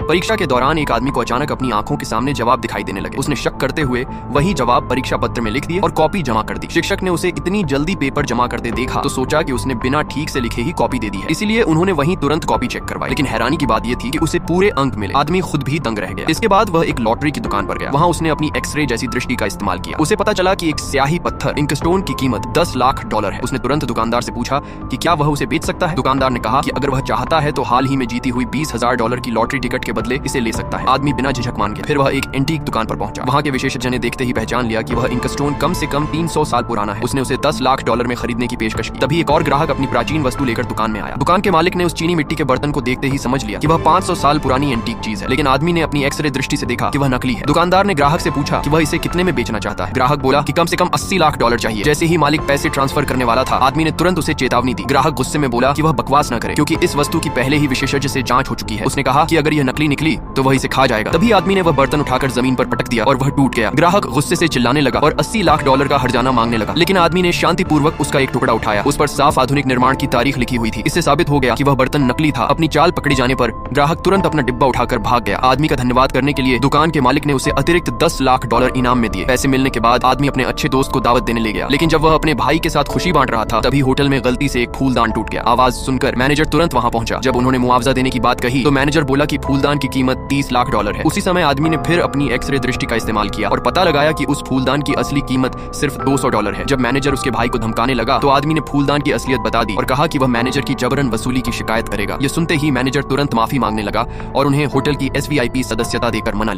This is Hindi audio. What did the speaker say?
परीक्षा के दौरान एक आदमी को अचानक अपनी आंखों के सामने जवाब दिखाई देने लगे। उसने शक करते हुए वही जवाब परीक्षा पत्र में लिख दिए और कॉपी जमा कर दी। शिक्षक ने उसे इतनी जल्दी पेपर जमा करते देखा तो सोचा कि उसने बिना ठीक से लिखे ही कॉपी दे दी है, इसीलिए उन्होंने वहीं तुरंत कॉपी चेक करवाई। लेकिन हैरानी की बात यह थी कि उसे पूरे अंक मिले। आदमी खुद भी तंग रह गया। इसके बाद वह एक लॉटरी की दुकान पर गया। वहां उसने अपनी एक्सरे जैसी दृष्टि का इस्तेमाल किया। उसे पता चला कि एक स्याही पत्थर इंकस्टोन की कीमत $10 लाख है। उसने तुरंत दुकानदार से पूछा कि क्या वह उसे बेच सकता है। दुकानदार ने कहा कि अगर वह चाहता है तो हाल ही में जीती हुई $20,000 की लॉटरी टिकट के बदले इसे ले सकता है। आदमी बिना झिझक मान गया। फिर वह एक एंटीक दुकान पर पहुंचा। वहां के विशेषज्ञ ने देखते ही पहचान लिया कि वह इंकस्टोन कम से कम 300 साल पुराना है। उसने उसे $10 लाख में खरीदने की पेशकश की। तभी एक और ग्राहक अपनी प्राचीन वस्तु लेकर दुकान में आया। दुकान के मालिक ने उस चीनी मिट्टी के बर्तन को देखते ही समझ लिया कि वह 500 साल पुरानी एंटीक चीज है, लेकिन आदमी ने अपनी एक्सरे दृष्टि से देखा कि वह नकली है। दुकानदार ने ग्राहक से पूछा कि वह इसे कितने में बेचना चाहता है। ग्राहक बोला कि कम से कम $80 लाख चाहिए। जैसे ही मालिक पैसे ट्रांसफर करने वाला था, आदमी ने तुरंत उसे चेतावनी दी। ग्राहक गुस्से में बोला कि वह बकवास न करे, क्योंकि इस वस्तु की पहले ही विशेषज्ञ से जांच हो चुकी है। उसने कहा कि अगर यह नकली निकली तो वह इसे खा जाएगा। तभी आदमी ने वह बर्तन उठाकर जमीन पर पटक दिया और वह टूट गया। ग्राहक गुस्से से चिल्लाने लगा और $80 लाख का हर्जाना मांगने लगा, लेकिन आदमी ने शांतिपूर्वक उसका एक टुकड़ा उठाया। उस पर साफ आधुनिक निर्माण की तारीख लिखी हुई थी। इससे साबित हो गया कि वह बर्तन नकली था। अपनी चाल पकड़ी जाने पर ग्राहक तुरंत अपना डिब्बा उठाकर भाग गया। आदमी का धन्यवाद करने के लिए दुकान के मालिक ने उसे अतिरिक्त $10 लाख इनाम में दिए। पैसे मिलने के बाद आदमी अपने अच्छे दोस्त को दावत देने ले गया, लेकिन जब वह अपने भाई के साथ खुशी बांट रहा था तभी होटल में गलती से एक फूलदान टूट गया। आवाज सुनकर मैनेजर तुरंत वहां पहुंचा। जब उन्होंने मुआवजा देने की बात कही तो मैनेजर बोला कि फूलदान की कीमत $30 लाख है। उसी समय आदमी ने फिर अपनी एक्सरे दृष्टि का इस्तेमाल किया और पता लगाया कि उस फूलदान की असली कीमत सिर्फ $200 है। जब मैनेजर उसके भाई को धमकाने लगा तो आदमी ने फूलदान की असलियत बता दी और कहा कि वह मैनेजर की जबरन वसूली की शिकायत करेगा। यह सुनते ही मैनेजर तुरंत माफी मांगने लगा और उन्हें होटल की SVIP सदस्यता देकर मना लिया।